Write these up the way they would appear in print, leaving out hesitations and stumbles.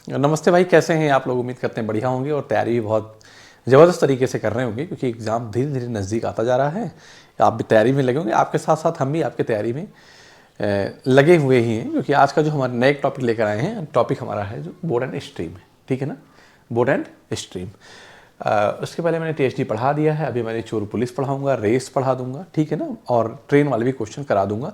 नमस्ते भाई, कैसे हैं आप लोग? उम्मीद करते हैं बढ़िया होंगे और तैयारी भी बहुत ज़बरदस्त तरीके से कर रहे होंगे, क्योंकि एग्ज़ाम धीरे धीरे नज़दीक आता जा रहा है। आप भी तैयारी में लगे होंगे, आपके साथ साथ हम भी आपके तैयारी में लगे हुए ही हैं, क्योंकि आज का जो हमारे नए टॉपिक लेकर आए हैं, टॉपिक हमारा है जो बोर्ड एंड स्ट्रीम है। ठीक है ना, बोर्ड एंड स्ट्रीम। उसके पहले मैंने टीएचडी पढ़ा दिया है, अभी मैंने चोर पुलिस पढ़ाऊँगा, रेस पढ़ा दूँगा, ठीक है ना, और ट्रेन वाले भी क्वेश्चन करा दूँगा।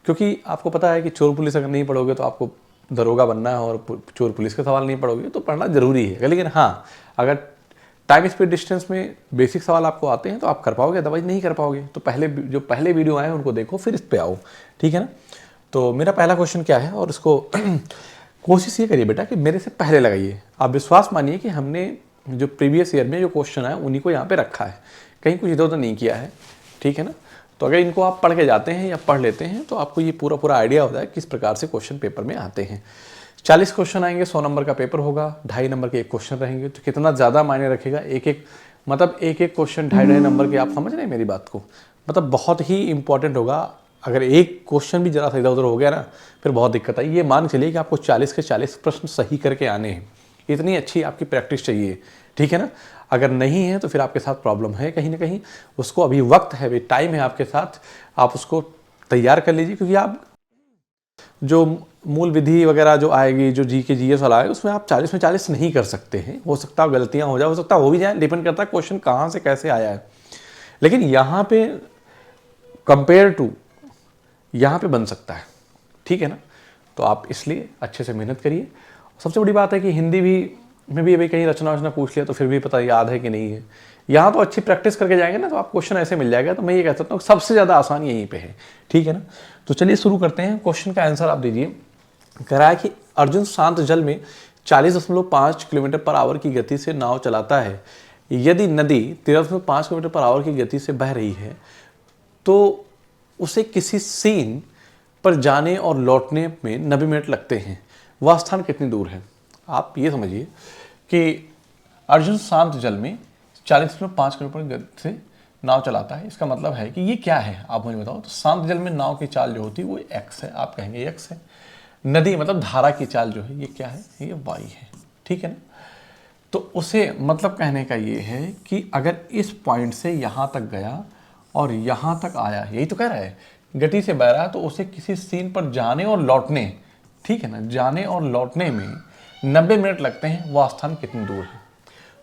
क्योंकि आपको पता है कि चोर पुलिस अगर नहीं पढ़ोगे तो आपको दरोगा बनना है, और चोर पुलिस के सवाल नहीं पढ़ोगे तो पढ़ना ज़रूरी है। लेकिन हाँ, अगर टाइम स्पीड डिस्टेंस में बेसिक सवाल आपको आते हैं तो आप कर पाओगे, अदरवाइज नहीं कर पाओगे। तो पहले वीडियो आए उनको देखो, फिर इस पे आओ, ठीक है ना। तो मेरा पहला क्वेश्चन क्या है, और इसको कोशिश ये करिए बेटा कि मेरे से पहले लगाइए। आप विश्वास मानिए कि हमने जो प्रीवियस ईयर में जो क्वेश्चन आए उन्हीं को यहाँ पे रखा है, कहीं कुछ इधर उधर नहीं किया है, ठीक है ना। तो अगर इनको आप पढ़ के जाते हैं या पढ़ लेते हैं तो आपको ये पूरा आइडिया होता है किस प्रकार से क्वेश्चन पेपर में आते हैं। 40 क्वेश्चन आएंगे, 100 नंबर का पेपर होगा, 2.5 नंबर के एक क्वेश्चन रहेंगे। तो कितना ज़्यादा मायने रखेगा, एक एक क्वेश्चन 2.5 नंबर के। आप समझ रहे हैं मेरी बात को? मतलब बहुत ही इंपॉर्टेंट होगा। अगर एक क्वेश्चन भी ज़रा सा इधर उधर हो गया ना, फिर बहुत दिक्कत आई। ये मान चलिए कि आपको 40 के 40 प्रश्न सही करके आने हैं। इतनी अच्छी आपकी प्रैक्टिस चाहिए, ठीक है ना। अगर नहीं है तो फिर आपके साथ प्रॉब्लम है कहीं ना कहीं। उसको अभी वक्त है, टाइम है आपके साथ, आप उसको तैयार कर लीजिए। क्योंकि आप जो मूल विधि वगैरह जो आएगी, जो जीएस वाला है, उसमें आप 40 में 40 नहीं कर सकते हैं। हो सकता है गलतियां हो जाए, हो सकता है हो भी जाए, डिपेंड करता है क्वेश्चन कहाँ से कैसे आया है। लेकिन यहाँ पे कंपेयर टू यहाँ पे बन सकता है, ठीक है ना। तो आप इसलिए अच्छे से मेहनत करिए। सबसे बड़ी बात है कि हिंदी में भी अभी कहीं रचना पूछ लिया तो फिर भी पता याद है कि नहीं है। यहाँ तो अच्छी प्रैक्टिस करके जाएंगे ना तो आप क्वेश्चन ऐसे मिल जाएगा। तो मैं ये कह सकता हूँ सबसे ज़्यादा आसान यहीं पे है, ठीक है ना। तो चलिए शुरू करते हैं। क्वेश्चन का आंसर आप दीजिए। कह रहा है कि अर्जुन शांत जल में 40.5 किलोमीटर पर आवर की गति से नाव चलाता है। यदि नदी 13.5 किलोमीटर पर आवर की गति से बह रही है तो उसे किसी सीन पर जाने और लौटने में 90 मिनट लगते हैं। वह स्थान कितनी दूर है? आप ये समझिए कि अर्जुन शांत जल में 40.5 किलोमीटर गति से नाव चलाता है। इसका मतलब है कि ये क्या है, आप मुझे बताओ। तो शांत जल में नाव की चाल जो होती है वो x है, आप कहेंगे x है। नदी मतलब धारा की चाल जो है ये क्या है, ये y है, ठीक है ना। तो उसे मतलब कहने का ये है कि अगर इस पॉइंट से यहाँ तक गया और यहाँ तक आया, यही तो कह रहा है, गति से बह रहा है, तो उसे किसी सीन पर जाने और लौटने, ठीक है ना, जाने और लौटने में 90 मिनट लगते हैं। वह स्थान कितनी दूर है?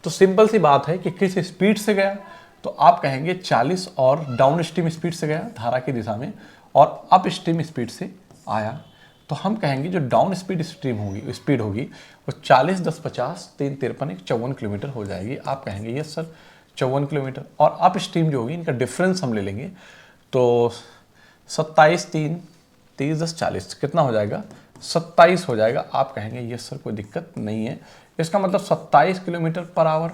तो सिंपल सी बात है कि किस स्पीड से गया, तो आप कहेंगे 40, और डाउन स्ट्रीम स्पीड से गया धारा की दिशा में, और अप स्ट्रीम स्पीड से आया। तो हम कहेंगे जो डाउन स्पीड होगी वो 40 10 50 3 53 54 किलोमीटर हो जाएगी। आप कहेंगे यस सर 54 किलोमीटर। और अप स्ट्रीम जो होगी इनका डिफरेंस हम ले लेंगे, तो 27 3 30 10 40 कितना हो जाएगा, 27 हो जाएगा। आप कहेंगे यस सर कोई दिक्कत नहीं है। इसका मतलब 27 किलोमीटर पर आवर,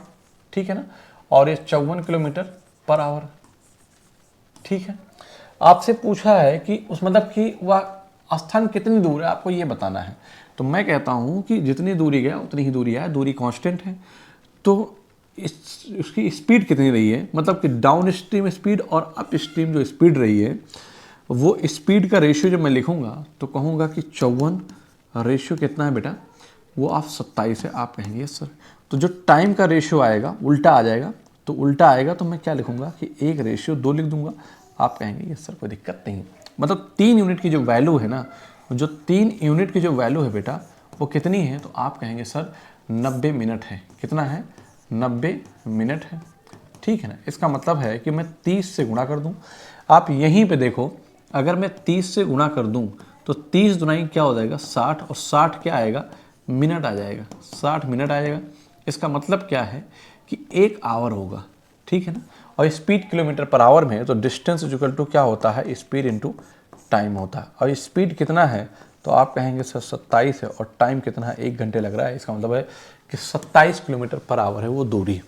ठीक है ना, और ये 54 किलोमीटर पर आवर, ठीक है। आपसे पूछा है कि उस मतलब कि वह स्थान कितनी दूर है, आपको ये बताना है। तो मैं कहता हूं कि जितनी दूरी गया उतनी ही दूरी आया, दूरी कांस्टेंट है। तो उसकी स्पीड कितनी रही है, मतलब कि डाउन स्ट्रीम स्पीड और अप स्ट्रीम जो स्पीड रही है, वो स्पीड का रेशियो जब मैं लिखूंगा तो कहूँगा कि 54 रेशियो कितना है बेटा, वो आप 27 है। आप कहेंगे सर। तो जो टाइम का रेशियो आएगा उल्टा आ जाएगा, तो उल्टा आएगा तो मैं क्या लिखूंगा कि 1:2 लिख दूंगा। आप कहेंगे सर कोई दिक्कत नहीं। मतलब 3 यूनिट की जो वैल्यू है ना, जो 3 यूनिट की जो वैल्यू है बेटा वो कितनी है, तो आप कहेंगे सर 90 मिनट है। कितना है, 90 मिनट है, ठीक है ना। इसका मतलब है कि मैं 30 से गुणा कर दूं। आप यहीं पे देखो, अगर मैं 30 से गुणा कर दूं तो 30 दुनाई क्या हो जाएगा 60, और 60 क्या आएगा, मिनट आ जाएगा, 60 मिनट आ जाएगा। इसका मतलब क्या है कि 1 आवर होगा, ठीक है ना। और स्पीड किलोमीटर पर आवर में है तो डिस्टेंस इक्वल टू क्या होता है, स्पीड इनटू टाइम होता है। और स्पीड कितना है, तो आप कहेंगे सर 27 है, और टाइम कितना है, 1 घंटे लग रहा है। इसका मतलब है कि 27 किलोमीटर पर आवर है वो दूरी।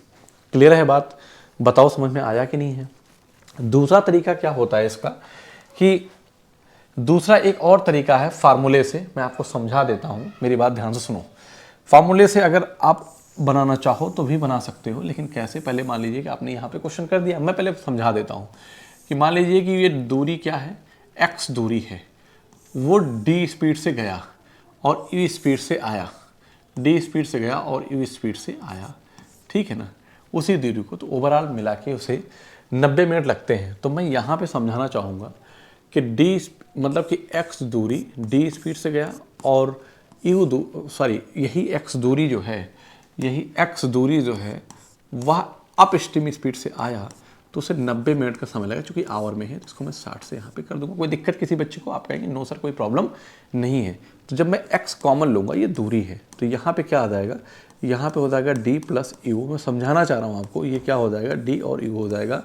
क्लियर है बात? बताओ समझ में आया कि नहीं है। दूसरा तरीका क्या होता है इसका, कि दूसरा एक और तरीका है फार्मूले से। मैं आपको समझा देता हूँ, मेरी बात ध्यान से सुनो। फार्मूले से अगर आप बनाना चाहो तो भी बना सकते हो, लेकिन कैसे, पहले मान लीजिए कि आपने यहाँ पे क्वेश्चन कर दिया। मैं पहले समझा देता हूँ कि मान लीजिए कि ये दूरी क्या है, x दूरी है, वो d स्पीड से गया और e स्पीड से आया। डी स्पीड से गया और यू स्पीड से आया, ठीक है ना, उसी दूरी को, तो ओवरऑल मिला के उसे 90 मिनट लगते हैं। तो मैं यहाँ पे समझाना चाहूँगा कि डी मतलब कि एक्स दूरी डी स्पीड से गया और यही एक्स दूरी जो है, यही एक्स दूरी जो है वह अप स्ट्रीम स्पीड से आया, तो उसे 90 मिनट का समय लगा, क्योंकि आवर में है तो इसको मैं 60 से यहाँ पे कर दूंगा। कोई दिक्कत किसी बच्चे को? आप कहेंगे नो सर कोई प्रॉब्लम नहीं है। तो जब मैं x कॉमन लूँगा, ये दूरी है, तो यहाँ पे क्या आ जाएगा, यहाँ पे हो जाएगा d प्लस यू। मैं समझाना चाह रहा हूँ आपको, ये क्या हो जाएगा, d और u हो जाएगा,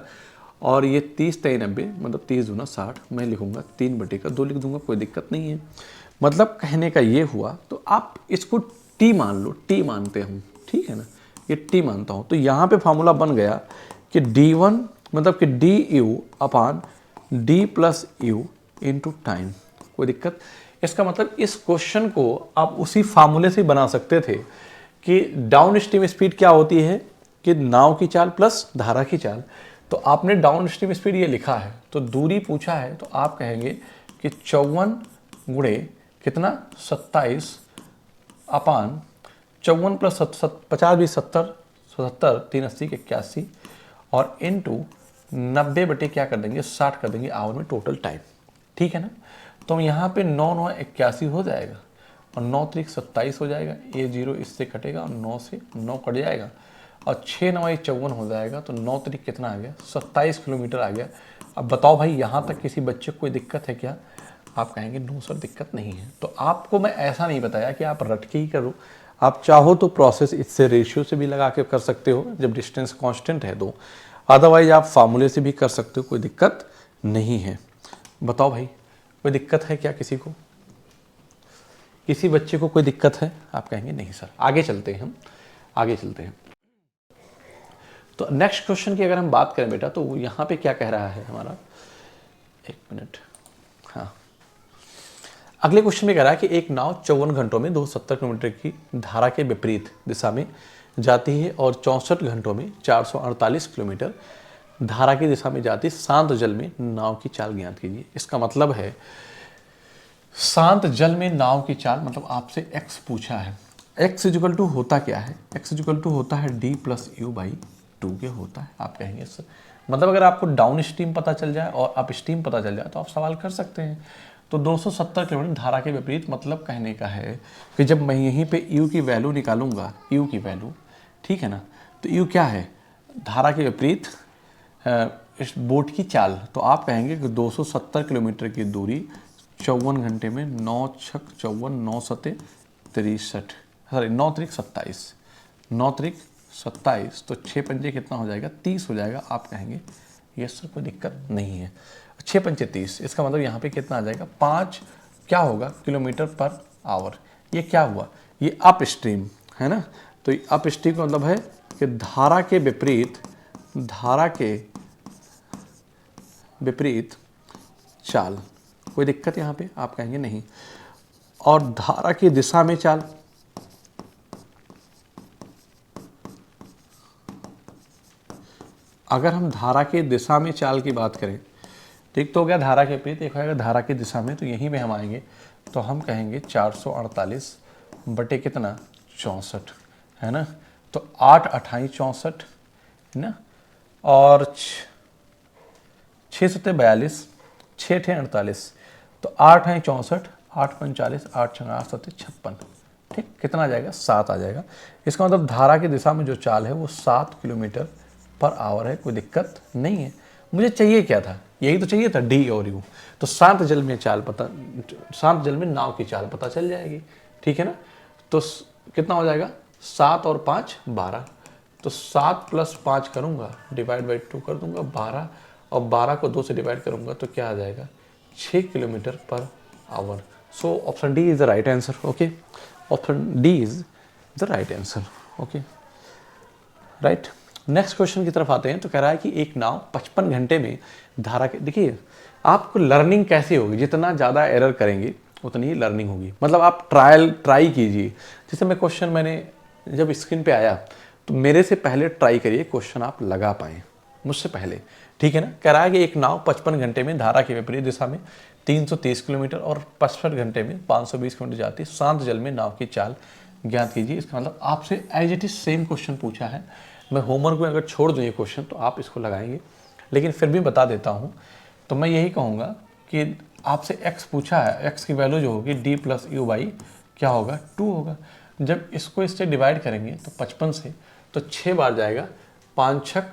और ये 30 3 90 मतलब 30 दूना 60, मैं लिखूँगा 3/2 लिख दूंगा, कोई दिक्कत नहीं है। मतलब कहने का ये हुआ, तो आप इसको t मान लो, t मानते हूँ, ठीक है ना, ये t मानता हूँ। तो यहाँ पे फार्मूला बन गया कि d1 मतलब कि D you upon D plus you into time. कोई दिक्कत? इसका मतलब इस क्वेश्चन को आप उसी फार्मूले से बना सकते थे कि डाउन स्ट्रीम स्पीड क्या होती है, कि नाव की चाल प्लस धारा की चाल। तो आपने डाउन स्ट्रीम स्पीड ये लिखा है, तो दूरी पूछा है, तो आप कहेंगे कि 54 गुणे कितना 27 अपान 54 प्लस 50 20 70 77 3 80 81 और इनटू 90 बटे क्या कर देंगे 60 कर देंगे आवर में टोटल टाइम, ठीक है ना। तो यहाँ पे 9 9 81 हो जाएगा और 9 3 27 हो जाएगा, ये 0 इससे कटेगा और 9 से 9 कट जाएगा और 6 9 54 हो जाएगा। तो 9 3 कितना आ गया 27 किलोमीटर आ गया। अब बताओ भाई, यहाँ तक किसी बच्चे को कोई दिक्कत है क्या? आप कहेंगे नो सर दिक्कत नहीं है। तो आपको मैं ऐसा नहीं बताया कि आप रट के ही करो, आप चाहो तो प्रोसेस इससे रेशियो से भी लगा के कर सकते हो जब डिस्टेंस कांस्टेंट है तो, अदरवाइज आप फार्मूले से भी कर सकते हो, कोई दिक्कत नहीं है। बताओ भाई कोई दिक्कत है क्या किसी को? किसी बच्चे को कोई दिक्कत है? आप कहेंगे नहीं सर। आगे चलते हैं, हम आगे चलते हैं। तो नेक्स्ट क्वेश्चन की अगर हम बात करें बेटा, तो यहाँ पे क्या कह रहा है हमारा, एक मिनट, हाँ, अगले क्वेश्चन में कह रहा है कि एक नाव 54 घंटों में 270 किलोमीटर की धारा के विपरीत दिशा में जाती है और 64 घंटों में 448 किलोमीटर धारा की दिशा में जाती शांत जल में नाव की चाल ज्ञात कीजिए। इसका मतलब है शांत जल में नाव की चाल, मतलब आपसे x पूछा है। x इक्वल टू होता क्या है? x इक्वल टू होता है d प्लस यू बाई 2 के होता है। आप कहेंगे सर, मतलब अगर आपको डाउन स्ट्रीम पता चल जाए और अप स्ट्रीम पता चल जाए तो आप सवाल कर सकते हैं। तो 270 किलोमीटर धारा के विपरीत, मतलब कहने का है कि जब मैं यहीं पे u की वैल्यू निकालूंगा, u की वैल्यू, ठीक है ना, तो u क्या है, धारा के विपरीत इस बोट की चाल। तो आप कहेंगे कि 270 किलोमीटर की दूरी 54 घंटे में 9 6 54 9 7 63, सॉरी 9 3 27, 9 3 27, तो 6 पंजे कितना हो जाएगा 30 हो जाएगा। आप कहेंगे यस सर कोई दिक्कत नहीं है। 6 पंजे 30, इसका मतलब यहाँ पे कितना आ जाएगा 5 क्या होगा किलोमीटर पर आवर। ये क्या हुआ, ये अप स्ट्रीम है ना। तो अप स्ट्रीम का मतलब है कि धारा के विपरीत चाल। कोई दिक्कत यहाँ पे? आप कहेंगे नहीं। और धारा की दिशा में चाल, अगर हम धारा की दिशा में चाल की बात करें, ठीक तो हो गया धारा के विपरीत, एक होगा धारा की दिशा में, तो यहीं पे हम आएंगे तो हम कहेंगे 448 बटे कितना 64 है ना। तो 8 28 64 है ना, और 6 7 42 6 8 48, तो 8 है 64 8 45 8 6 8 7 56, ठीक, कितना आ जाएगा 7 आ जाएगा। इसका मतलब धारा की दिशा में जो चाल है वो 7 किलोमीटर पर आवर है। कोई दिक्कत नहीं है। मुझे चाहिए क्या था, यही तो चाहिए था डी और यू। तो शांत जल में चाल पता, शांत जल में नाव की चाल पता चल जाएगी, ठीक है ना। तो कितना हो जाएगा 7 और 5 12, तो 7 प्लस 5 करूँगा डिवाइड बाई 2 कर दूंगा 12, और 12 को 2 से डिवाइड करूँगा तो क्या आ जाएगा 6 kilometre per hour. So option D is the right answer. Okay, option D is the right answer. Okay right. Next question की तरफ आते हैं। तो कह रहा है कि एक नाव 55 घंटे में धारा के, देखिए आपको लर्निंग कैसे होगी, जितना ज़्यादा एरर करेंगे उतनी ही लर्निंग होगी। मतलब आप ट्राई कीजिए। जैसे मैं क्वेश्चन मैंने जब स्क्रीन पे आया तो मेरे से पहले ट्राई करिए क्वेश्चन आप लगा पाएँ मुझसे पहले, ठीक है ना। कह रहा है कि एक नाव 55 घंटे में धारा के विपरीत दिशा में 330 किलोमीटर और 65 घंटे में 520 किलोमीटर जाती शांत जल में नाव की चाल ज्ञात कीजिए। इसका मतलब आपसे as it is same question पूछा है। मैं होमवर्क में अगर छोड़ दूँ ये क्वेश्चन तो आप इसको लगाएंगे, लेकिन फिर भी बता देता हूँ। तो मैं यही कहूँगा कि आपसे x पूछा है, x की वैल्यू जो होगी d प्लस यू बाई क्या होगा 2 होगा। जब इसको इससे डिवाइड करेंगे तो 55 से तो 6 बार जाएगा, 5 छक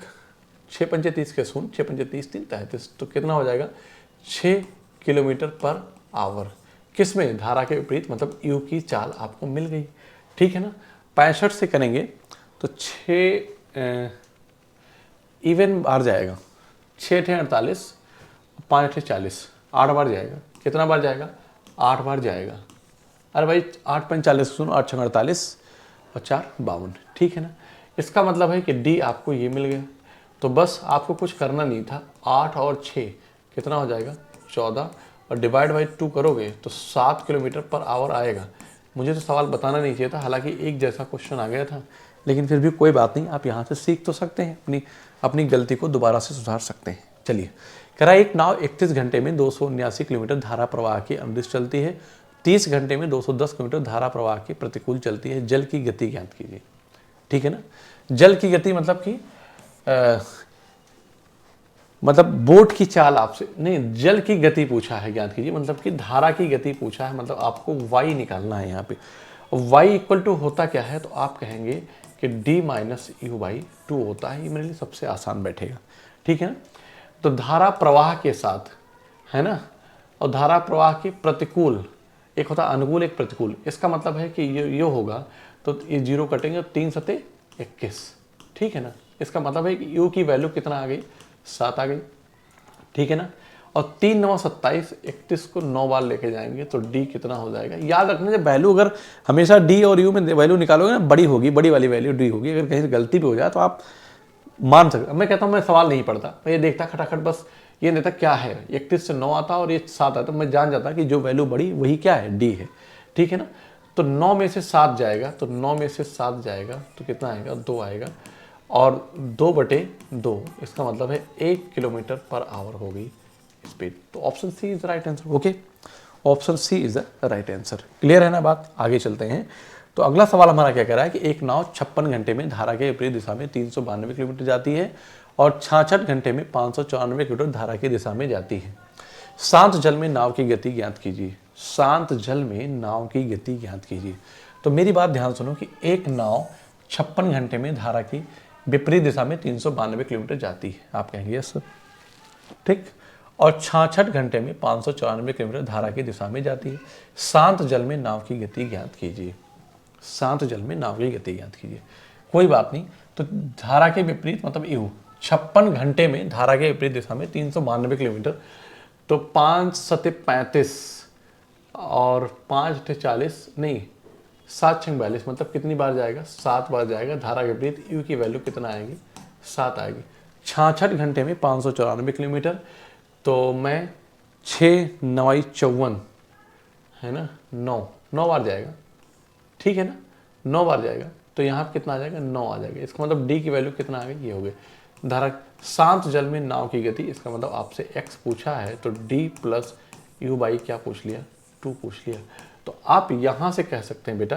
6 पंचे 30 के शून्य, 6 पंचे 30 3 33, तो कितना हो जाएगा 6 किलोमीटर पर आवर। किस में? धारा के विपरीत, मतलब यू की चाल आपको मिल गई, ठीक है ना। 65 से करेंगे तो 6 इवन बार जाएगा, 6 × 48, 5 × 40, 8 बार जाएगा। कितना बार जाएगा? 8 बार जाएगा। अरे भाई 8 × 45 सुनो, 8 × 48 और 4 52, ठीक है ना। इसका मतलब है कि डी आपको ये मिल गया। तो बस आपको कुछ करना नहीं था, 8 और 6 कितना हो जाएगा 14, और डिवाइड बाई 2 करोगे तो 7 किलोमीटर पर आवर आएगा। मुझे तो सवाल बताना नहीं चाहिए था, हालांकि एक जैसा क्वेश्चन आ गया था, लेकिन फिर भी कोई बात नहीं, आप यहाँ से सीख तो सकते हैं, अपनी गलती को दोबारा से सुधार सकते हैं। चलिए, कह रहा है एक नाव 31 घंटे में 279 किलोमीटर धारा प्रवाह के अनुदिश चलती है, 30 घंटे में 210 किलोमीटर धारा प्रवाह के प्रतिकूल चलती है, जल की गति ज्ञात कीजिए। ठीक है ना। जल की गति मतलब कि मतलब बोट की चाल आपसे नहीं, जल की गति पूछा है ज्ञात कीजिए, मतलब कि धारा की गति पूछा है, मतलब आपको y निकालना है यहाँ पे। y इक्वल टू होता क्या है, तो आप कहेंगे कि d माइनस यू बाई 2 होता है। ये मेरे लिए सबसे आसान बैठेगा, ठीक है ना। तो धारा प्रवाह के साथ है ना, और धारा प्रवाह के प्रतिकूल, एक होता अनुकूल एक प्रतिकूल, इसका मतलब है कि ये होगा तो ये 0 कटेंगे, 3 सते 21, ठीक है ना। इसका मतलब है कि u की वैल्यू कितना आ गई 7 आ गई, ठीक है ना। और 3 9 27, 31 को 9 बार लेके जाएंगे तो d कितना हो जाएगा। याद रखना, जब वैल्यू अगर हमेशा d और u में वैल्यू निकालोगे ना, बड़ी होगी, बड़ी वाली वैल्यू d होगी। अगर कहीं से गलती भी हो जाए तो आप मान सकते। मैं कहता हूँ मैं सवाल नहीं पढ़ता, मैं ये देखता खटाखट, बस ये देखता क्या है, 31 से 9 आता और ये 7 आता, तो मैं जान जाता कि जो वैल्यू बड़ी वही क्या है, d है, ठीक है ना। तो 9 में से 7 जाएगा, तो 9 में से 7 जाएगा तो कितना आएगा 2 आएगा, और 2/2, इसका मतलब है 1 किलोमीटर पर आवर होगी स्पीड। तो option C is the right answer. Okay, option C is the right answer. Clear है ना बात। आगे चलते हैं। तो अगला सवाल हमारा क्या कह रहा है कि एक नाव 56 घंटे में धारा के विपरीत दिशा में 392 किलोमीटर जाती है और 66 घंटे में 594 किलोमीटर धारा की दिशा में जाती है। शांत जल में नाव की गति ज्ञात कीजिए। शांत जल में नाव की गति ज्ञात कीजिए। तो मेरी बात ध्यान सुनो कि एक नाव 56 घंटे में धारा की विपरीत दिशा में 392 किलोमीटर जाती है। आप कहेंगे यस सर, ठीक, और 66 घंटे में 594 किलोमीटर धारा की दिशा में जाती है। शांत जल में नाव की गति ज्ञात कीजिए। शांत जल में नाव की गति ज्ञात कीजिए। कोई बात नहीं, तो धारा के विपरीत मतलब यू 56 घंटे में धारा के विपरीत दिशा में 392 किलोमीटर, तो 5 सते 35 और 5 × 40 नहीं 7 × 42, मतलब कितनी बार जाएगा 7 बार जाएगा। धारा के विपरीत यू की वैल्यू कितना आएगी 7 आएगी। 66 घंटे में 594 किलोमीटर, तो मैं 6 × 9 = 54 है ना, 9 बार जाएगा, ठीक है ना, 9 बार जाएगा, तो यहाँ कितना आ जाएगा 9 आ जाएगा। इसका मतलब d की वैल्यू कितना आ गई, ये हो गई धारा। शांत जल में नाव की गति, इसका मतलब आपसे x पूछा है तो d प्लस यू बाई क्या पूछ लिया 2 पूछ लिया। तो आप यहाँ से कह सकते हैं बेटा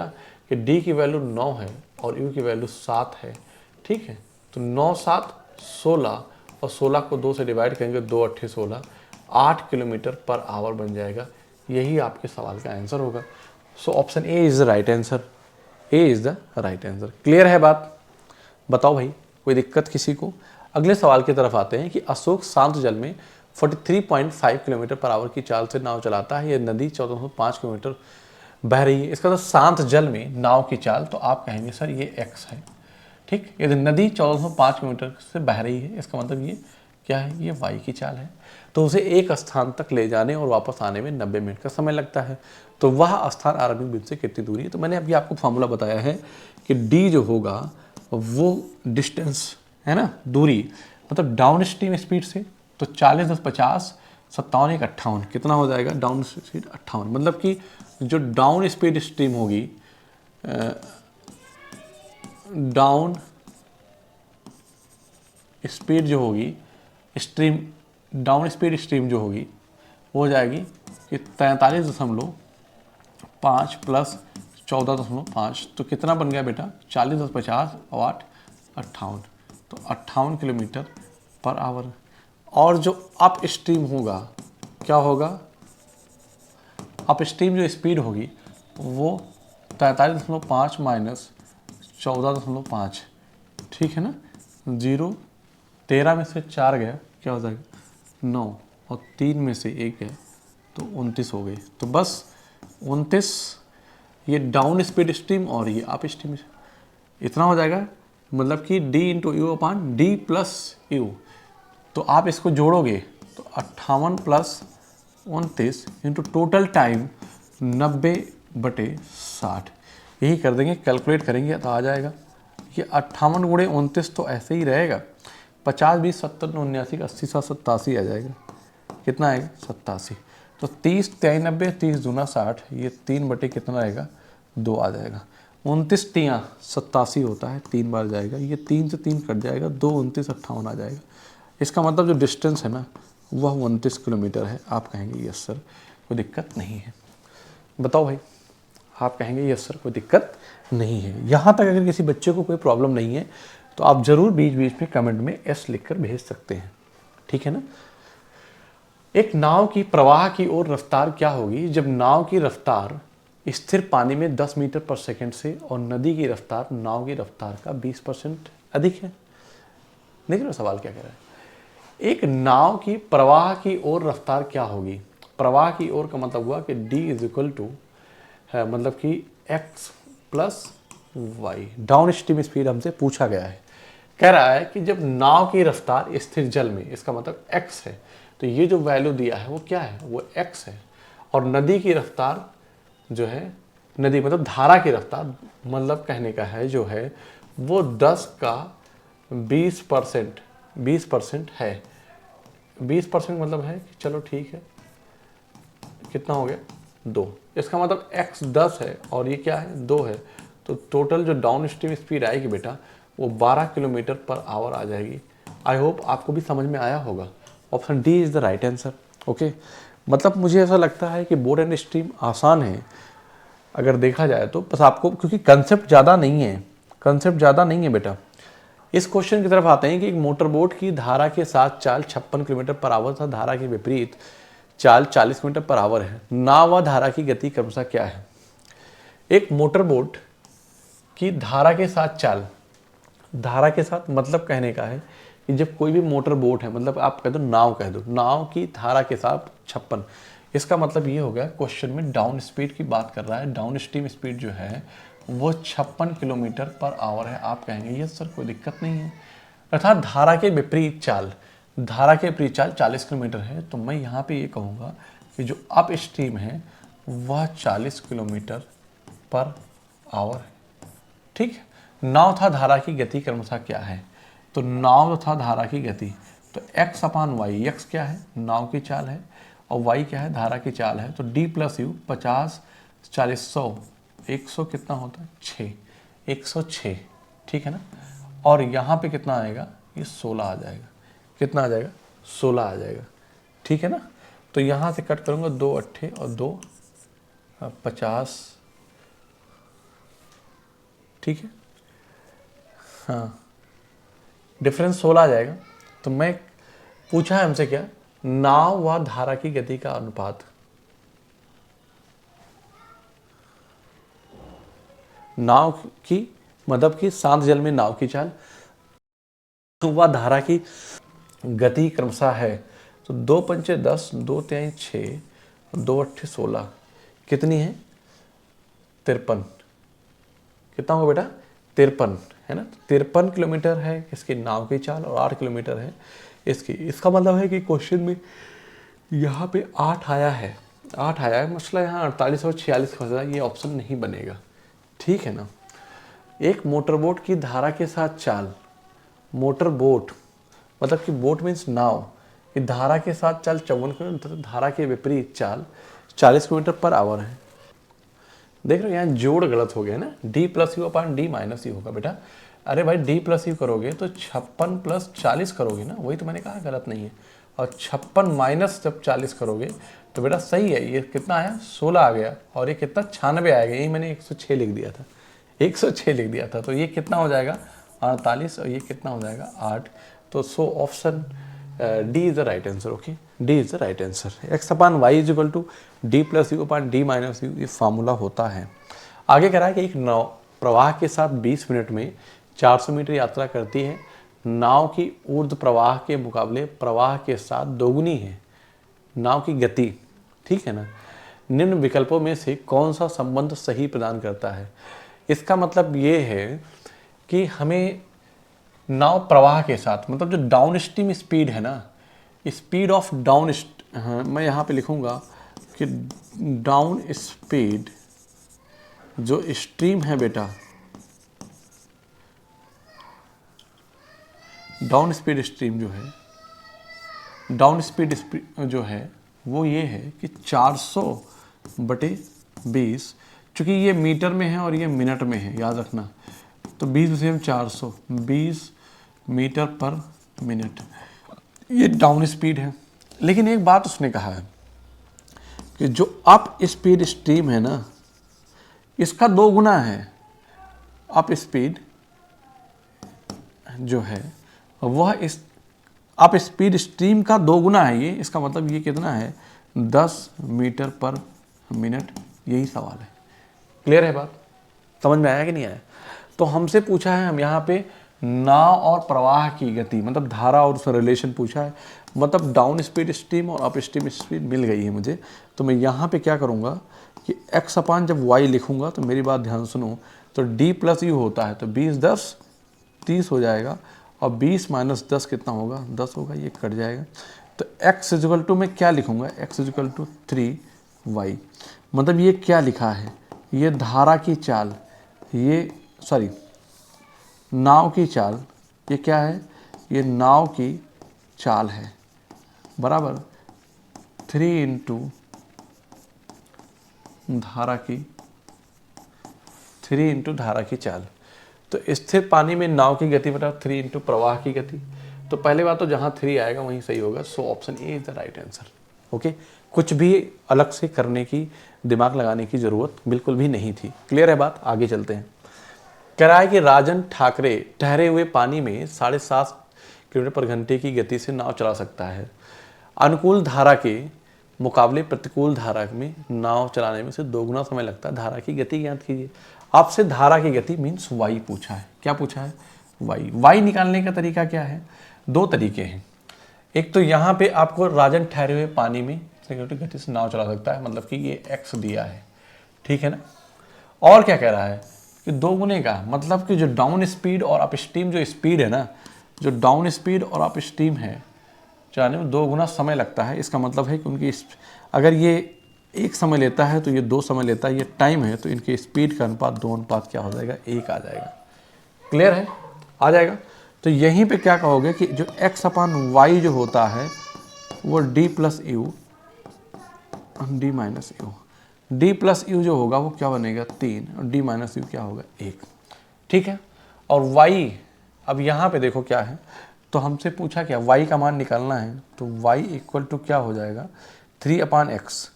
कि d की वैल्यू 9 है और u की वैल्यू 7 है, ठीक है। तो 9 7 16 और 16 को 2 से डिवाइड करेंगे, 2 8 16, 8 किलोमीटर पर आवर बन जाएगा। यही आपके सवाल का आंसर होगा। So option A is the right answer. A is the right answer. Clear है बात। बताओ भाई, कोई दिक्कत किसी को। अगले सवाल की तरफ आते हैं कि अशोक शांत जल में 43.5 किलोमीटर पर आवर की चाल से नाव चलाता है। यह नदी 1405 किलोमीटर बह रही है। इसका तो शांत जल में नाव की चाल, तो आप कहेंगे सर ये x है, ठीक। यदि नदी 1405 किलोमीटर से बह रही है, इसका मतलब ये क्या है, ये y की चाल है। तो उसे एक स्थान तक ले जाने और वापस आने में 90 मिनट का समय लगता है। तो वह स्थान आरंभिक बिंदु से कितनी दूरी है। तो मैंने अभी आपको फॉर्मूला बताया है कि d जो होगा वो डिस्टेंस है ना, दूरी, मतलब डाउन स्ट्रीम स्पीड से, तो 40 × 50 57 1 58 कितना हो जाएगा डाउन स्पीड 58। मतलब कि जो डाउन स्पीड स्ट्रीम होगी, डाउन स्पीड जो होगी स्ट्रीम, डाउन स्पीड स्ट्रीम जो होगी वो हो जाएगी कि 43.5 + 14.5, तो कितना बन गया बेटा 40 + 50 और 8 58, तो 58 किलोमीटर पर आवर। और जो अप स्ट्रीम होगा क्या होगा, अप स्ट्रीम जो स्पीड होगी वो 43.5 माइनस 14.5, ठीक है ना। 0 13 में से 4 गया क्या हो जाएगा 9, और 3 में से 1 गया तो 29 हो गई। तो बस 29 ये डाउन स्पीड स्ट्रीम और ये अप स्ट्रीम इतना हो जाएगा, मतलब कि d × u/d + u। तो आप इसको जोड़ोगे तो 58 + 29 इंटू टोटल टाइम 90/60, यही कर देंगे, कैलकुलेट करेंगे तो आ जाएगा। ये 58 × 29 तो ऐसे ही रहेगा, 50 20 70 79 80 7 87 आ जाएगा। कितना आएगा 87। तो 30 3 90 30 दूना 60, ये 3 कितना रहेगा 2 आ जाएगा। 29 तियाँ 87 होता है, 3 बार जाएगा, ये 3 से 3 कट जाएगा, 2 29 58 आ जाएगा। इसका मतलब जो डिस्टेंस है ना वह 29 किलोमीटर है। आप कहेंगे यस सर कोई दिक्कत नहीं है। बताओ भाई, आप कहेंगे यस सर कोई दिक्कत नहीं है। यहाँ तक अगर किसी बच्चे को कोई प्रॉब्लम नहीं है तो आप ज़रूर बीच बीच में कमेंट में एस लिखकर भेज सकते हैं, ठीक है ना। एक नाव की प्रवाह की ओर रफ्तार क्या होगी जब नाव की रफ्तार स्थिर पानी में 10 मीटर पर सेकंड से और नदी की रफ्तार नाव की रफ्तार का 20% अधिक है। देख रहे हो सवाल क्या कह रहा है। एक नाव की प्रवाह की ओर रफ्तार क्या होगी। प्रवाह की ओर का मतलब हुआ कि d है मतलब कि x + y, down stream speed हमसे पूछा गया है। कह रहा है कि जब नाव की रफ्तार स्थिर जल में, इसका मतलब x है, तो ये जो वैल्यू दिया है वो क्या है, वो x है। और नदी की रफ्तार जो है, नदी मतलब धारा की रफ्तार, मतलब कहने का है जो है वो 10 का 20% है। 20% मतलब है कि चलो ठीक है, कितना हो गया 2। इसका मतलब x 10 है और ये क्या है 2 है, तो टोटल जो डाउन स्ट्रीम स्पीड आएगी बेटा वो 12 किलोमीटर पर आवर आ जाएगी। आई होप आपको भी समझ में आया होगा। Option D is the right answer. Okay, मतलब मुझे ऐसा लगता है कि बोर एंड स्ट्रीम आसान है अगर देखा जाए तो, बस आपको क्योंकि कंसेप्ट ज़्यादा नहीं है बेटा। इस क्वेश्चन की तरफ आते हैं कि एक मोटर बोट की धारा के साथ चाल 56 किलोमीटर पर आवर तथा धारा के विपरीत चाल 40 किलोमीटर पर आवर है। नाव व धारा की गति क्रमशः क्या है। एक मोटर बोट की धारा के साथ चाल, धारा के साथ मतलब कहने का है कि जब कोई भी मोटर बोट है, मतलब आप कह दो नाव, कह दो नाव की धारा के साथ 56, इसका मतलब ये हो गया क्वेश्चन में डाउन स्पीड की बात कर रहा है। डाउन स्ट्रीम स्पीड जो है वो 56 किलोमीटर पर आवर है। आप कहेंगे यस सर कोई दिक्कत नहीं है। अर्थात धारा के विपरीत चाल, धारा के विपरीत चाल 40 किलोमीटर है, तो मैं यहाँ पे ये कहूँगा कि जो अप स्ट्रीम है वह 40 किलोमीटर पर आवर है, ठीक है। नाव तथा धारा की गति क्रमशः क्या है, तो नाव तथा धारा की गति, तो x/y, x क्या है नाव की चाल है और y क्या है धारा की चाल है, तो d + u 50 40 100 100 कितना होता है 6, 106, ठीक है ना। और यहाँ पे कितना आएगा, ये 16 आ जाएगा। कितना आ जाएगा 16 आ जाएगा, ठीक है ना। तो यहाँ से कट करूँगा 2 8 और 2 50, ठीक है। हाँ, डिफरेंस 16 आ जाएगा। तो मैं पूछा है हमसे क्या, नाव व धारा की गति का अनुपात। नाव की मतलब कि शांत जल में नाव की चाल व धारा की गति क्रमशः है, तो 2 पंचे 10 2 3 6 2 8 16 कितनी है 53। कितना होगा बेटा 53 है ना। 53 किलोमीटर है इसकी नाव की चाल और 8 किलोमीटर है इसकी। इसका मतलब है कि क्वेश्चन में यहाँ पे 8 आया है, 8 आया है, मसला यहाँ 48 और 46 फंस रहा है, ये ऑप्शन नहीं बनेगा, ठीक है ना। एक मोटरबोट की धारा के साथ चाल, मोटरबोट मतलब कि बोट मीन्स नाव की धारा के साथ चाल 54 किलोमीटर, धारा के विपरीत चाल 40 किलोमीटर पर आवर है। देख रहे हो यहाँ जोड़ गलत हो गया ना, d + u/d - u होगा बेटा। अरे भाई d + u करोगे तो 56 + 40 करोगे ना, वही तो मैंने कहा गलत नहीं है। और 56 माइनस जब 40 करोगे तो बेटा सही है, ये कितना आया 16 आ गया, और ये कितना 96 आएगा, यही मैंने 106 लिख दिया था, 106 लिख दिया था। तो ये कितना हो जाएगा 48, और ये कितना हो जाएगा 8। तो so option D is the right answer. Okay, D is the right answer. X upon Y is equal to D plus U upon D minus U, ये फार्मूला होता है। आगे कह रहा है कि एक नाव प्रवाह के साथ 20 मिनट में 400 मीटर यात्रा करती है। नाव की ऊर्ध्व प्रवाह के मुकाबले प्रवाह के साथ दोगुनी है नाव की गति, ठीक है ना। निम्न विकल्पों में से कौन सा संबंध सही प्रदान करता है। इसका मतलब ये है कि हमें नाव प्रवाह के साथ, मतलब जो डाउन स्ट्रीम स्पीड है ना, स्पीड ऑफ डाउन, मैं यहाँ पे लिखूँगा कि डाउन स्पीड जो स्ट्रीम है बेटा, डाउन स्पीड स्ट्रीम जो है, डाउन स्पीड जो है वो ये है कि 400/20, चूँकि ये मीटर में है और ये मिनट में है, याद रखना। तो 20 से हम 420 मीटर पर मिनट, ये डाउन स्पीड है। लेकिन एक बात उसने कहा है कि जो अप स्पीड स्ट्रीम है ना, इसका 2 गुना है। अप स्पीड जो है वह इस अप स्पीड स्ट्रीम का 2 गुना है ये। इसका मतलब ये कितना है 10 मीटर पर मिनट। यही सवाल है। क्लियर है बात, समझ में आया कि नहीं आया। तो हमसे पूछा है, हम यहाँ पे नाव और प्रवाह की गति, मतलब धारा और उसका रिलेशन पूछा है। मतलब डाउन स्पीड स्ट्रीम और अप स्ट्रीम स्पीड मिल गई है मुझे। तो मैं यहाँ पे क्या करूँगा कि x अपान जब y लिखूँगा, तो मेरी बात ध्यान सुनो, तो d प्लस यू होता है, तो 20 10 30 हो जाएगा, और 20 माइनस 10 कितना होगा 10 होगा, ये कट जाएगा। तो x इक्वल टू मैं क्या लिखूँगा, x इक्वल टू 3y। मतलब ये क्या लिखा है, ये धारा की चाल, ये सॉरी नाव की चाल, ये क्या है, ये नाव की चाल है, बराबर 3 इंटू धारा की चाल। तो स्थिर पानी में नाव की गति बटा 3 इंटू प्रवाह की गति। तो पहले बात तो जहाँ 3 आएगा वहीं सही होगा। So option A is the right answer. Okay, कुछ भी अलग से करने की, दिमाग लगाने की ज़रूरत बिल्कुल भी नहीं थी। क्लियर है बात, आगे चलते हैं। कह रहा है कि राजन ठाकरे ठहरे हुए पानी में 7.5 किलोमीटर पर घंटे की गति से नाव चला सकता है। अनुकूल धारा के मुकाबले प्रतिकूल धारा में नाव चलाने में से 2 गुना समय लगता है। धारा की गति ज्ञात कीजिए। आपसे धारा की गति मीन्स वाई पूछा है। क्या पूछा है, वाई। वाई निकालने का तरीका क्या है, 2 तरीके हैं। एक तो यहाँ पे आपको राजन ठहरे हुए पानी में गति से नाव चला सकता है, मतलब कि ये एक्स दिया है, ठीक है ना। और क्या कह रहा है कि 2 गुने का, मतलब कि जो डाउन स्पीड और अप स्ट्रीम जो स्पीड है ना, जो डाउन स्पीड और अप स्ट्रीम है चलाने में 2 गुना समय लगता है। इसका मतलब है कि उनकी, अगर ये 1 समय लेता है तो ये 2 समय लेता है, ये टाइम है, तो इनके स्पीड का अनुपात 2 अनुपात क्या हो जाएगा 1 आ जाएगा। क्लियर है, आ जाएगा। तो यहीं पे क्या कहोगे कि जो x अपान वाई जो होता है वो d plus you, D minus you, D plus you जो होगा वो क्या बनेगा 3, और d माइनस यू क्या होगा 1, ठीक है। और y, अब यहाँ पे देखो क्या है, तो हमसे पूछा क्या, y का मान निकालना है, तो y इक्वल टू क्या हो जाएगा 3 अपान एक्स,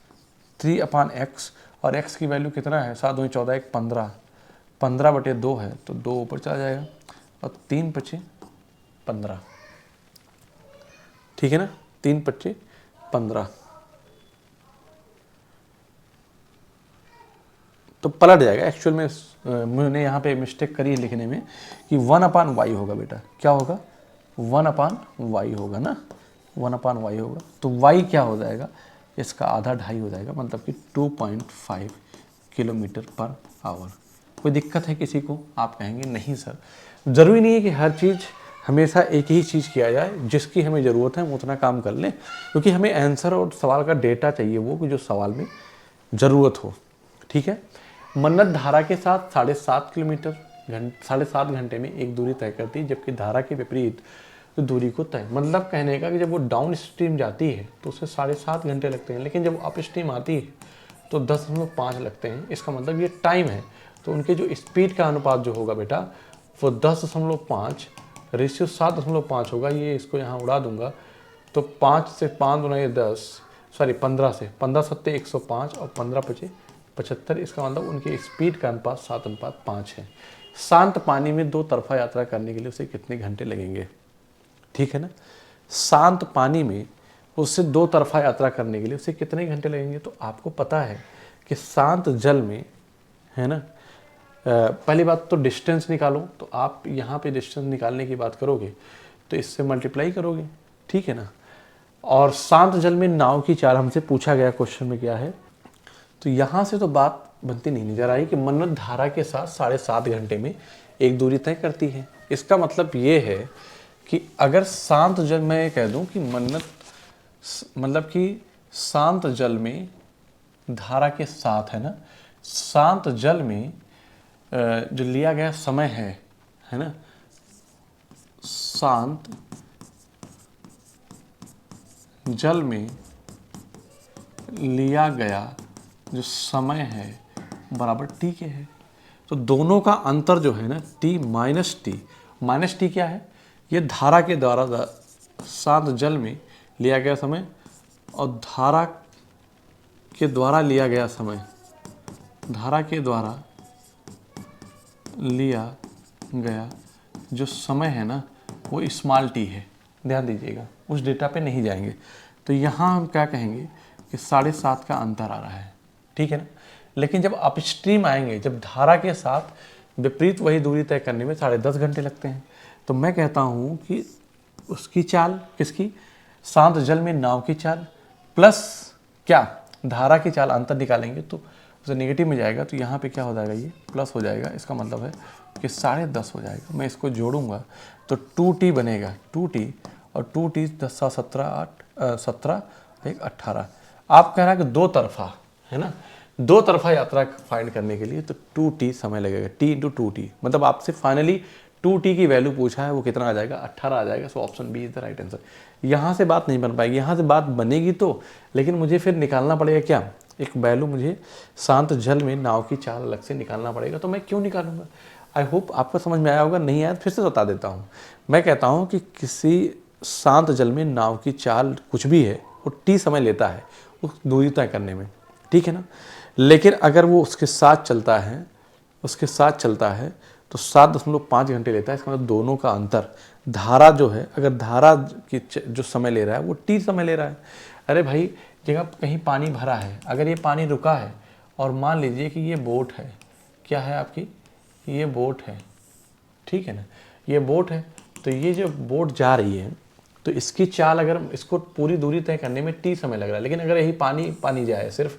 3 अपान एक्स, और x की वैल्यू कितना है 7 दूनी 14 1 15, 15/2 है, तो 2 ऊपर चला जाएगा, और 3 × 5 = 15, ठीक है ना। 3 × 5 = 15, तो पलट जाएगा। एक्चुअल में मैंने यहाँ पे मिस्टेक करी लिखने में कि 1 अपान वाई होगा बेटा, क्या होगा 1 अपान वाई होगा ना, 1 अपान वाई होगा। तो वाई क्या हो जाएगा, इसका आधा 2.5 हो जाएगा, मतलब कि 2.5 किलोमीटर पर आवर। कोई दिक्कत है किसी को, आप कहेंगे नहीं सर, ज़रूरी नहीं है कि हर चीज़ हमेशा एक ही चीज़ किया जाए, जिसकी हमें ज़रूरत है हम उतना काम कर लें, क्योंकि हमें आंसर और सवाल का डेटा चाहिए, वो जो सवाल में ज़रूरत हो, ठीक है। मन्नत धारा के साथ 7.5 घंटे में एक दूरी तय करती है, जबकि धारा के विपरीत दूरी को तय, मतलब कहने का कि जब वो डाउन स्ट्रीम जाती है तो उसे 7.5 घंटे लगते हैं, लेकिन जब अप स्ट्रीम आती है तो 10.5 लगते हैं। इसका मतलब ये टाइम है, तो उनके जो स्पीड का अनुपात जो होगा बेटा वो 10.5 रेशियो 7.5 होगा। ये इसको यहाँ उड़ा दूंगा तो 5 से 5 गुना ये 10, सॉरी 15 से 15 सत्ते 105 और 15 पचे 75। इसका मतलब उनकी स्पीड का अनुपात 7:5 है। शांत पानी में 2 तरफा यात्रा करने के लिए उसे कितने घंटे लगेंगे? ठीक है ना, शांत पानी में उससे 2 तरफा यात्रा करने के लिए उसे कितने घंटे लगेंगे? तो आपको पता है कि शांत जल में, है ना, पहली बात तो डिस्टेंस निकालो। तो आप यहाँ पे डिस्टेंस निकालने की बात करोगे तो इससे मल्टीप्लाई करोगे, ठीक है ना। और शांत जल में नाव की चाल हमसे पूछा गया क्वेश्चन में क्या है, तो यहाँ से तो बात बनती नहीं नजर आई कि मन्नत धारा के साथ 7.5 घंटे में एक दूरी तय करती है। इसका मतलब ये है कि अगर शांत जल, मैं कह दूं कि मन्नत मतलब कि शांत जल में धारा के साथ, है ना, शांत जल में जो लिया गया समय है ना, शांत जल में लिया गया जो समय है बराबर टी के है। तो दोनों का अंतर जो है ना, T minus T. Minus T क्या है? ये धारा के द्वारा शांत जल में लिया गया समय और धारा के द्वारा लिया गया समय, धारा के द्वारा लिया गया जो समय है ना, वो स्मॉल टी है। ध्यान दीजिएगा, उस डेटा पे नहीं जाएंगे। तो यहाँ हम क्या कहेंगे कि 7.5 का अंतर आ रहा है, ठीक है ना। लेकिन जब अपस्ट्रीम आएंगे, जब धारा के साथ विपरीत वही दूरी तय करने में 10.5 घंटे लगते हैं, तो मैं कहता हूँ कि उसकी चाल, किसकी? शांत जल में नाव की चाल प्लस क्या, धारा की चाल, अंतर निकालेंगे तो उसे नेगेटिव में जाएगा। तो यहाँ पे क्या हो जाएगा? ये प्लस हो जाएगा। इसका मतलब है कि 10.5 हो जाएगा। मैं इसको जोड़ूंगा तो 2t बनेगा, 2t और 2t 10 17 8 17 1 18। आप कह रहा है कि 2 तरफा, है ना, 2 तरफा यात्रा फाइंड करने के लिए तो 2t समय लगेगा, t × 2t। मतलब आपसे फाइनली 2t की वैल्यू पूछा है, वो कितना आ जाएगा? 18 आ जाएगा। So option B is the right answer. यहाँ से बात नहीं बन पाएगी, यहाँ से बात बनेगी तो, लेकिन मुझे फिर निकालना पड़ेगा क्या? एक वैल्यू मुझे शांत जल में नाव की चाल अलग से निकालना पड़ेगा। तो मैं क्यों निकालूंगा? आई होप आपको समझ में आया होगा। नहीं आया फिर से बता देता हूँ। मैं कहता हूँ कि किसी शांत जल में नाव की चाल कुछ भी है, वो टी समय लेता है उस दूरी तय करने में, ठीक है ना। लेकिन अगर वो उसके साथ चलता है, उसके साथ चलता है तो 7.5 घंटे लेता है। इसका मतलब दोनों का अंतर, धारा जो है, अगर धारा की जो समय ले रहा है वो टी समय ले रहा है। अरे भाई, जगह कहीं पानी भरा है, अगर ये पानी रुका है और मान लीजिए कि ये बोट है, क्या है आपकी? ये बोट है, ठीक है ना, ये बोट है। तो ये जो बोट जा रही है तो इसकी चाल, अगर इसको पूरी दूरी तय करने में टी समय लग रहा है, लेकिन अगर यही पानी जाए सिर्फ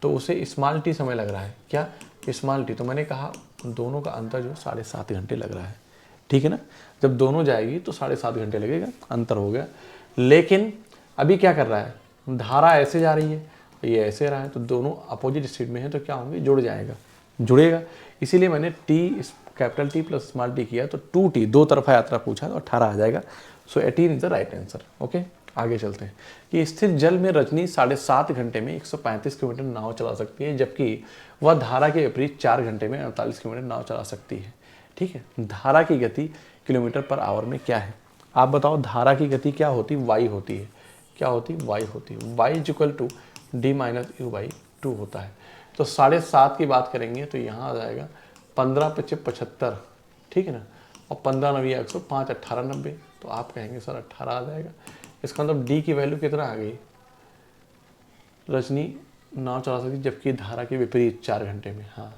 तो उसे स्मॉल टी समय लग रहा है। क्या? Small T. तो मैंने कहा दोनों का अंतर जो 7.5 घंटे लग रहा है, ठीक है ना। जब दोनों जाएगी तो 7.5 घंटे लगेगा, अंतर हो गया। लेकिन अभी क्या कर रहा है? धारा ऐसे जा रही है, ये ऐसे रहा है, तो दोनों अपोजिट स्पीड में है, तो क्या होंगे? जुड़ जाएगा, जुड़ेगा। इसीलिए मैंने T, capital T plus small T किया, तो 2t, 2 तरफा यात्रा पूछा तो 18 आ जाएगा। सो 18 is the right answer. Okay, आगे चलते हैं कि स्थिर जल में रजनी 7.5 घंटे में 135 किलोमीटर नाव चला सकती है, जबकि वह धारा के विपरीत 4 घंटे में 48 किलोमीटर नाव चला सकती है, ठीक है। धारा की गति किलोमीटर पर आवर में क्या है? आप बताओ, धारा की गति क्या होती? वाई होती है। क्या होती? वाई होती है। Y equal to d - u/2 होता है। तो 7.5 की बात करेंगे तो यहाँ आ जाएगा 15 × 5 = 75, ठीक है ना, और 15 × 9 = 105, 18 × 90। तो आप कहेंगे सर 18 आ जाएगा। इसका मतलब डी की वैल्यू कितना आ गई? रजनी नाव चला सकती जबकि धारा के विपरीत 4 घंटे में। हाँ,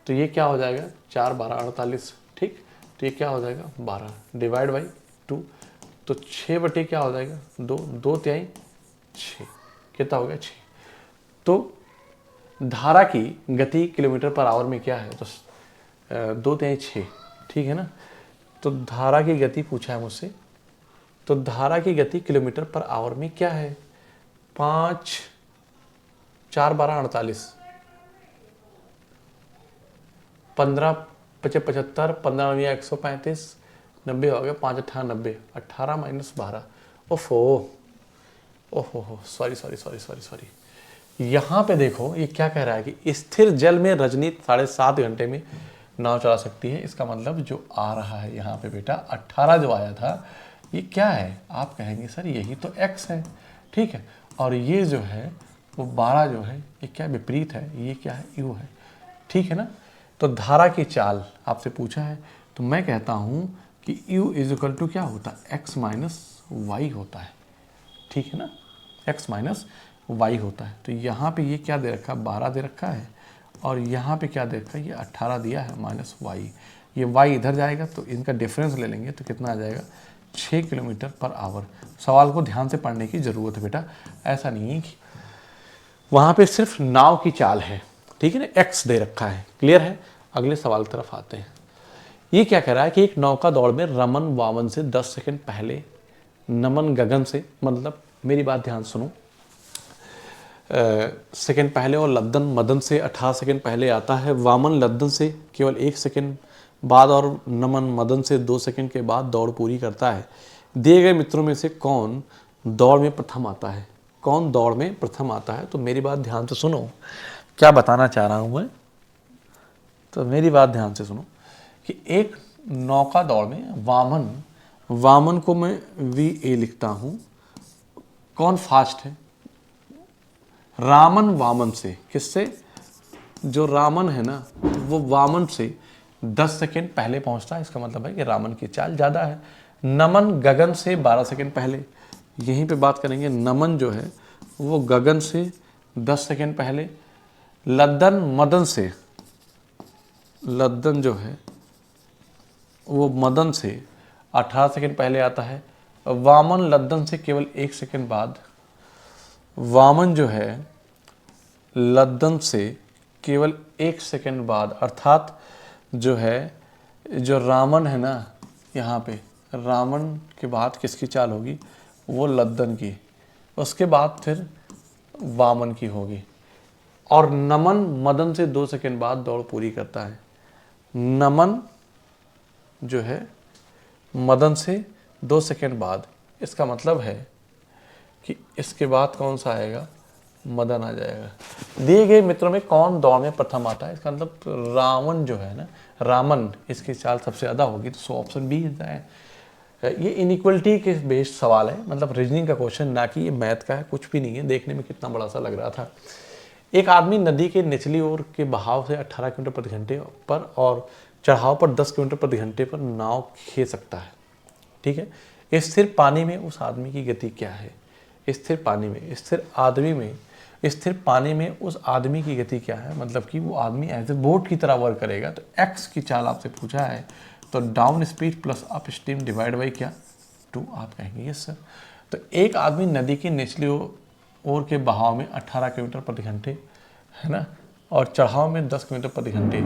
तो ये क्या हो जाएगा? 4 12 48, ठीक। तो ये क्या हो जाएगा? 12 डिवाइड बाई 2, तो 6 बटे क्या हो जाएगा? 2, 2 तिहाई 6, कितना हो गया? 6। तो धारा की गति किलोमीटर पर आवर में क्या है? तो 2 तिहाई 6, ठीक है ना। तो धारा की गति पूछा है मुझसे, तो धारा की गति किलोमीटर पर आवर में क्या है? 5 4 12 48, 15 × 5 = 75, 15 × 9 = 135, 90 हो गया, 5 × 8 = 90, 18 - 12। ओहो, सॉरी। यहाँ पे देखो, ये क्या कह रहा है कि स्थिर जल में रजनी 7.5 घंटे में नाव चला सकती है। इसका मतलब जो आ रहा है यहाँ पे बेटा 18 जो आया था, ये क्या है? आप कहेंगे सर यही तो x है, ठीक है, और ये जो है वो 12 जो है ये क्या विपरीत है, ये क्या है? u है, ठीक है ना। तो धारा की चाल आपसे पूछा है, तो मैं कहता हूँ कि u इज इक्वल टू क्या होता है? x माइनस वाई होता है, ठीक है ना, x माइनस वाई होता है। तो यहाँ पे ये क्या दे रखा है? 12 दे रखा है, और यहाँ पे क्या दे रखा है? ये 18 दिया है माइनस वाई। ये y इधर जाएगा तो इनका डिफरेंस ले लेंगे तो कितना आ जाएगा? 6 किलोमीटर पर आवर। सवाल को ध्यान से पढ़ने की ज़रूरत है बेटा, ऐसा नहीं है कि वहाँ पे सिर्फ नाव की चाल है, ठीक है ना, x दे रखा है। क्लियर है? अगले सवाल की तरफ आते हैं। ये क्या कह रहा है कि एक नौका दौड़ में रमन वामन से 10 सेकंड पहले, नमन गगन से, मतलब मेरी बात ध्यान सुनो, सेकंड पहले और लद्दन मदन से 18 सेकंड पहले आता है, वामन लद्दन से केवल 1 सेकंड बाद और नमन मदन से 2 सेकंड के बाद दौड़ पूरी करता है। दिए गए मित्रों में से कौन दौड़ में प्रथम आता है? कौन दौड़ में प्रथम आता है? तो मेरी बात ध्यान से सुनो, क्या बताना चाह रहा हूँ मैं, तो मेरी बात ध्यान से सुनो कि एक नौका दौड़ में वामन को मैं VA लिखता हूँ, कौन फास्ट है? रामन वामन से, किससे? जो रामन है ना वो वामन से 10 सेकंड पहले पहुंचता है, इसका मतलब है कि रामन की चाल ज़्यादा है। नमन गगन से 12 सेकंड पहले, यहीं पे बात करेंगे, नमन जो है वो गगन से 10 सेकंड पहले। लद्दन मदन से, लद्दन जो है वो मदन से 18 सेकंड पहले आता है। वामन लद्दन से केवल 1 सेकंड बाद, वामन जो है लद्दन से केवल 1 सेकंड बाद, अर्थात जो है जो रामन है ना, यहाँ पे रामन के बाद किसकी चाल होगी? वो लद्दन की, उसके बाद फिर वामन की होगी, और नमन मदन से 2 सेकंड बाद दौड़ पूरी करता है। नमन जो है मदन से 2 सेकंड बाद, इसका मतलब है कि इसके बाद कौन सा आएगा? मदन आ जाएगा। दिए गए मित्रों में कौन दौड़ में प्रथम आता है? इसका मतलब रावण जो है ना, रामन, इसकी चाल सबसे ज़्यादा होगी, तो ऑप्शन बी है। ये इनइक्वलिटी के बेस्ड सवाल है, मतलब रीजनिंग का क्वेश्चन, ना कि ये मैथ का है, कुछ भी नहीं है। देखने में कितना बड़ा सा लग रहा था। एक आदमी नदी के निचली ओर के बहाव से 18 किलोमीटर प्रति घंटे पर और चढ़ाव पर 10 किलोमीटर प्रति घंटे पर नाव खींच सकता है, ठीक है। स्थिर पानी में उस आदमी की गति क्या है? स्थिर पानी में, स्थिर पानी में उस आदमी की गति क्या है? मतलब कि वो आदमी एज ए बोट की तरह वर्क करेगा। तो एक्स की चाल आपसे पूछा है, तो down speed plus up stream divide by क्या? 2। आप कहेंगे यस सर। तो एक आदमी नदी की निचली ओर के बहाव में 18 किलोमीटर प्रति घंटे, है ना, और चढ़ाव में 10 किलोमीटर प्रति घंटे।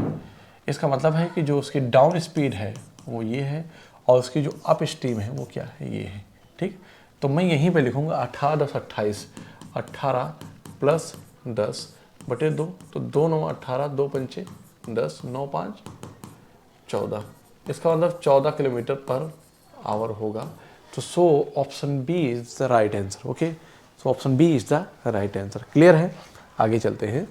इसका मतलब है कि जो उसकी डाउन स्पीड है वो ये है, और उसकी जो अप स्ट्रीम है वो क्या है? ये है, ठीक। तो मैं यहीं पे लिखूंगा 18 10 28, 18 प्लस 10 बटे 2, तो 2 9 18, 2 पंचे 10, 9 5 14। इसका मतलब 14 किलोमीटर पर आवर होगा। तो so option B is the right answer. Okay, so option B is the right answer. Clear है? आगे चलते हैं।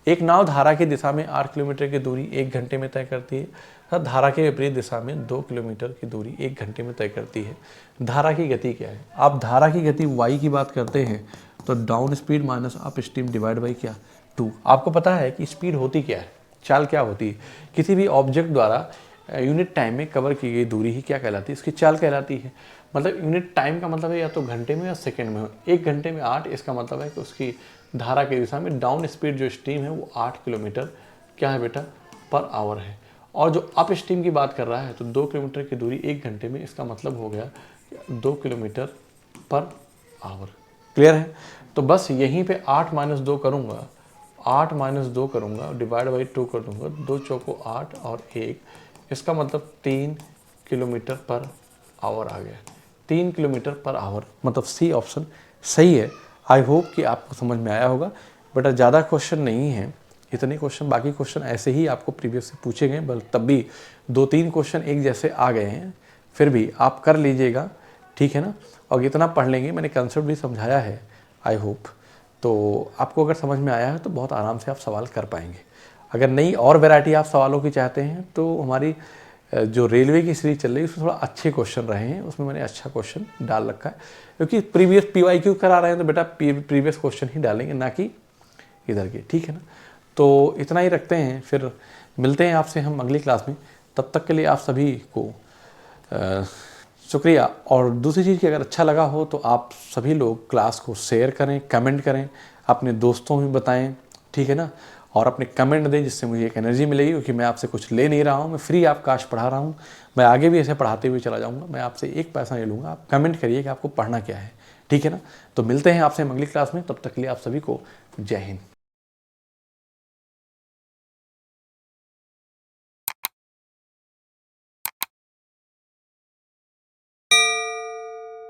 एक नाव धारा की दिशा में 8 किलोमीटर की दूरी 1 घंटे में तय करती है, तथा धारा के विपरीत दिशा में 2 किलोमीटर की दूरी 1 घंटे में तय करती है। धारा की गति क्या है? आप धारा की गति y की बात करते हैं, तो down speed minus up stream divide by क्या? 2। आपको पता है कि स्पीड होती क्या है, चाल क्या होती है? किसी भी ऑब्जेक्ट द्वारा यूनिट टाइम में कवर की गई दूरी ही क्या कहलाती है? इसकी चाल कहलाती है। मतलब यूनिट टाइम का मतलब है या तो घंटे में या सेकंड में हो। 1 घंटे में 8, इसका मतलब है कि उसकी धारा की दिशा में डाउन स्पीड जो स्ट्रीम है वो 8 किलोमीटर क्या है बेटा? पर आवर है। और जो अप स्ट्रीम की बात कर रहा है तो 2 किलोमीटर की दूरी 1 घंटे में, इसका मतलब हो गया 2 किलोमीटर पर आवर। क्लियर है? तो बस यहीं पे 8 - 2 करूँगा, 8 - 2 करूँगा, डिवाइड बाई 2 कर दूँगा, 2 चौको 8 और 1, इसका मतलब 3 किलोमीटर पर आवर आ गया। 3 किलोमीटर पर आवर, मतलब सी ऑप्शन सही है। आई होप कि आपको समझ में आया होगा। बेटा ज़्यादा क्वेश्चन नहीं है, इतने क्वेश्चन, बाकी क्वेश्चन ऐसे ही आपको प्रीवियस से पूछे गए, बल तब भी 2-3 क्वेश्चन एक जैसे आ गए हैं, फिर भी आप कर लीजिएगा, ठीक है ना। और इतना पढ़ लेंगे, मैंने कंसेप्ट भी समझाया है, आई होप। तो आपको अगर समझ में आया है तो बहुत आराम से आप सवाल कर पाएंगे। अगर नई और वैरायटी आप सवालों की चाहते हैं तो हमारी जो रेलवे की सीरीज चल रही है उसमें थोड़ा अच्छे क्वेश्चन रहे हैं, उसमें मैंने अच्छा क्वेश्चन डाल रखा है, क्योंकि प्रीवियस PYQ करा रहे हैं तो बेटा प्रीवियस क्वेश्चन ही डालेंगे, ना कि इधर के, ठीक है ना। तो इतना ही रखते हैं, फिर मिलते हैं आपसे हम अगली क्लास में। तब तक के लिए आप सभी को शुक्रिया। और दूसरी चीज़ कि अगर अच्छा लगा हो तो आप सभी लोग क्लास को शेयर करें, कमेंट करें, अपने दोस्तों में बताएं, ठीक है ना। और अपने कमेंट दें, जिससे मुझे एक एनर्जी मिलेगी, क्योंकि मैं आपसे कुछ ले नहीं रहा हूँ, मैं फ्री आपका आज पढ़ा रहा हूँ, मैं आगे भी ऐसे पढ़ाते हुए चला जाऊँगा, मैं आपसे एक पैसा नहीं लूँगा। आप कमेंट करिए कि आपको पढ़ना क्या है, ठीक है ना। तो मिलते हैं आपसे अगली क्लास में, तब तक के लिए आप सभी को जय हिंद।